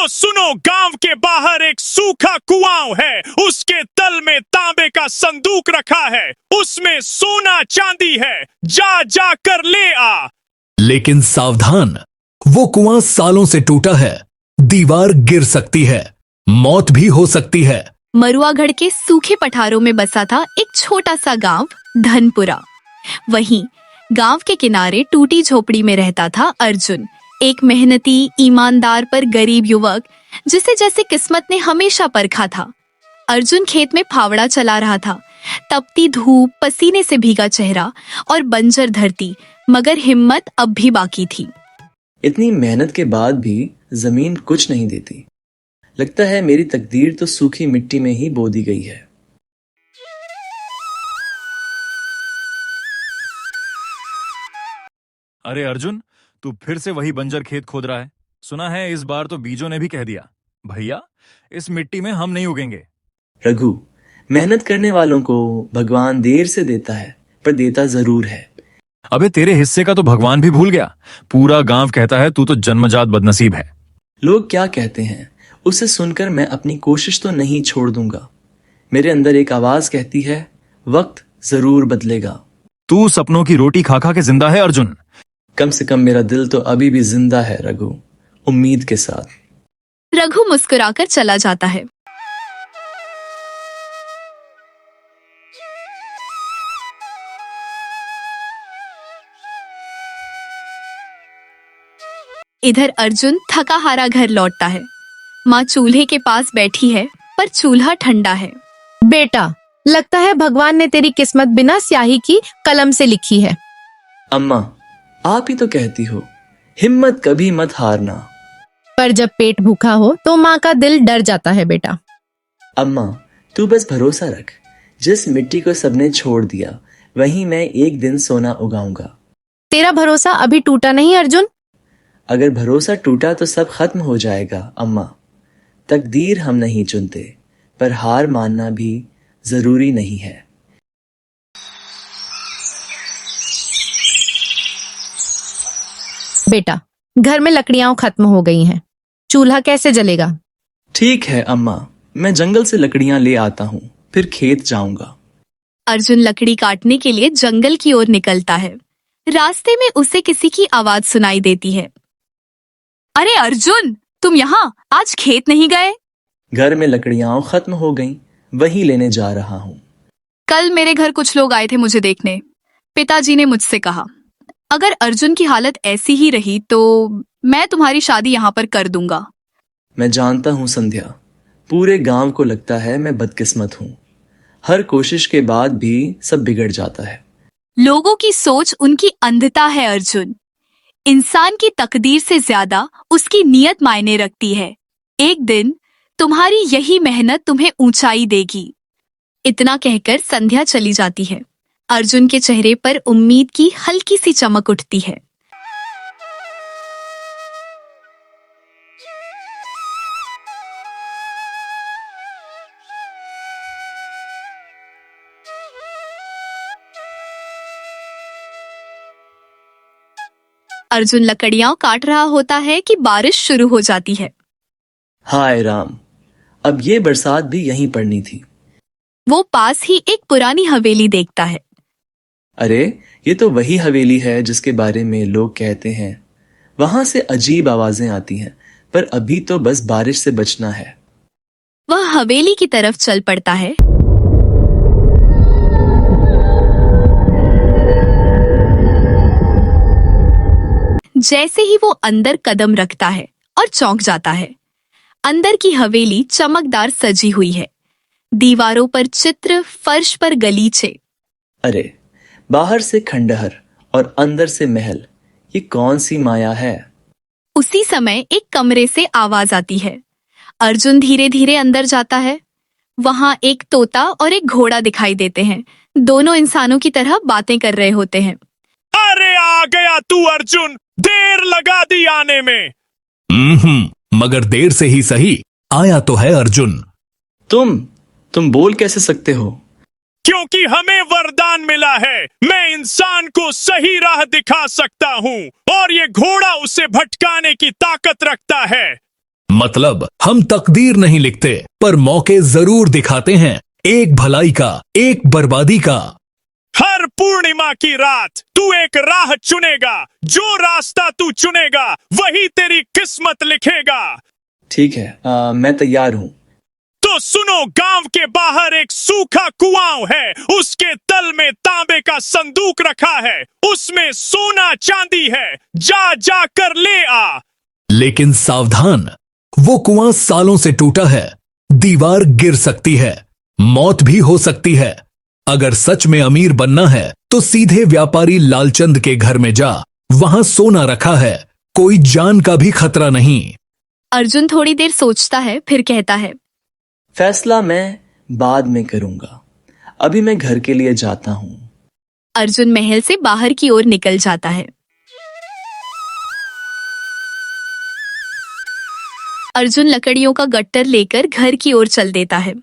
तो सुनो, गांव के बाहर एक सूखा कुआं है, उसके तल में तांबे का संदूक रखा है, उसमें सोना चांदी है, जा जा कर ले आ। लेकिन सावधान, वो कुआं सालों से टूटा है, दीवार गिर सकती है, मौत भी हो सकती है। मरुआगढ़ के सूखे पठारों में बसा था एक छोटा सा गांव धनपुरा। वहीं गांव के किनारे टूटी झोपड़ी में रहता था अर्जुन, एक मेहनती, ईमानदार पर गरीब युवक जिसे जैसे किस्मत ने हमेशा परखा था। अर्जुन खेत में फावड़ा चला रहा था। तपती धूप, पसीने से भीगा चेहरा और बंजर धरती, मगर हिम्मत अब भी बाकी थी। इतनी मेहनत के बाद भी जमीन कुछ नहीं देती। लगता है मेरी तकदीर तो सूखी मिट्टी में ही बो दी गई है। अरे अर्जुन, तू फिर से वही बंजर खेत खोद रहा है। सुना है इस बार तो बीजों ने भी कह दिया, भैया इस मिट्टी में हम नहीं उगेंगे। रघु, मेहनत करने वालों को भगवान देर से देता है, पर देता जरूर है। अबे तेरे हिस्से का तो भगवान भी भूल गया। पूरा गांव कहता है तू तो जन्मजात बदनसीब है। लोग क्या कहते हैं, उसे सुनकर मैं अपनी कोशिश तो नहीं छोड़ दूंगा। मेरे अंदर एक आवाज कहती है, वक्त जरूर बदलेगा। तू सपनों की रोटी खा खा के जिंदा है अर्जुन। कम से कम मेरा दिल तो अभी भी जिंदा है रघु, उम्मीद के साथ। रघु मुस्कुराकर चला जाता है। इधर अर्जुन थका हारा घर लौटता है। माँ चूल्हे के पास बैठी है, पर चूल्हा ठंडा है। बेटा, लगता है भगवान ने तेरी किस्मत बिना स्याही की कलम से लिखी है। अम्मा, आप ही तो कहती हो, हिम्मत कभी मत हारना। पर जब पेट भूखा हो तो माँ का दिल डर जाता है बेटा। अम्मा, तू बस भरोसा रख, जिस मिट्टी को सबने छोड़ दिया वहीं मैं एक दिन सोना उगाऊंगा। तेरा भरोसा अभी टूटा नहीं अर्जुन। अगर भरोसा टूटा तो सब खत्म हो जाएगा अम्मा। तकदीर हम नहीं चुनते, पर हार मानना भी जरूरी नहीं है। बेटा, घर में लकड़ियां खत्म हो गई हैं, चूल्हा कैसे जलेगा? ठीक है अम्मा, मैं जंगल से लकड़ियां ले आता हूँ, फिर खेत जाऊंगा। अर्जुन लकड़ी काटने के लिए जंगल की ओर निकलता है। रास्ते में उसे किसी की आवाज सुनाई देती है। अरे अर्जुन, तुम यहाँ आज खेत नहीं गए? घर में लकड़ियां खत्म हो गईं, वही लेने जा रहा हूँ। कल मेरे घर कुछ लोग आए थे मुझे देखने। पिताजी ने मुझसे कहा, अगर अर्जुन की हालत ऐसी ही रही तो मैं तुम्हारी शादी यहाँ पर कर दूंगा। मैं जानता हूँ संध्या, पूरे गांव को लगता है मैं बदकिस्मत हूँ। हर कोशिश के बाद भी सब बिगड़ जाता है। लोगों की सोच उनकी अंधता है अर्जुन। इंसान की तकदीर से ज्यादा उसकी नीयत मायने रखती है। एक दिन तुम्हारी यही मेहनत तुम्हें ऊंचाई देगी। इतना कहकर संध्या चली जाती है। अर्जुन के चेहरे पर उम्मीद की हल्की सी चमक उठती है। अर्जुन लकड़ियां काट रहा होता है कि बारिश शुरू हो जाती है। हाय राम, अब ये बरसात भी यहीं पड़नी थी। वो पास ही एक पुरानी हवेली देखता है। अरे, ये तो वही हवेली है जिसके बारे में लोग कहते हैं। वहां से अजीब आवाजें आती हैं, पर अभी तो बस बारिश से बचना है। वह हवेली की तरफ चल पड़ता है। जैसे ही वो अंदर कदम रखता है और चौंक जाता है। अंदर की हवेली चमकदार सजी हुई है। दीवारों पर चित्र, फर्श पर गलीचे। अरे, बाहर से खंडहर और अंदर से महल, ये कौन सी माया है? उसी समय एक कमरे से आवाज आती है। अर्जुन धीरे धीरे अंदर जाता है। वहां एक तोता और एक घोड़ा दिखाई देते हैं। दोनों इंसानों की तरह बातें कर रहे होते हैं। अरे आ गया तू अर्जुन, देर लगा दी आने में। मगर देर से ही सही, आया तो है अर्जुन। तुम बोल कैसे सकते हो? क्योंकि हमें वरदान मिला है, मैं इंसान को सही राह दिखा सकता हूँ और ये घोड़ा उसे भटकाने की ताकत रखता है। मतलब हम तकदीर नहीं लिखते, पर मौके जरूर दिखाते हैं, एक भलाई का, एक बर्बादी का। हर पूर्णिमा की रात तू एक राह चुनेगा, जो रास्ता तू चुनेगा वही तेरी किस्मत लिखेगा। ठीक है, मैं तैयार हूँ। तो सुनो, गांव के बाहर एक सूखा कुआं है, उसके तल में तांबे का संदूक रखा है, उसमें सोना चांदी है, जा जा कर ले आ। लेकिन सावधान, वो कुआं सालों से टूटा है, दीवार गिर सकती है, मौत भी हो सकती है। अगर सच में अमीर बनना है तो सीधे व्यापारी लालचंद के घर में जा, वहां सोना रखा है, कोई जान का भी खतरा नहीं। अर्जुन थोड़ी देर सोचता है, फिर कहता है, फैसला मैं बाद में करूंगा, अभी मैं घर के लिए जाता हूँ। अर्जुन महल से बाहर की ओर निकल जाता है। अर्जुन लकड़ियों का गट्टर लेकर घर की ओर चल देता है।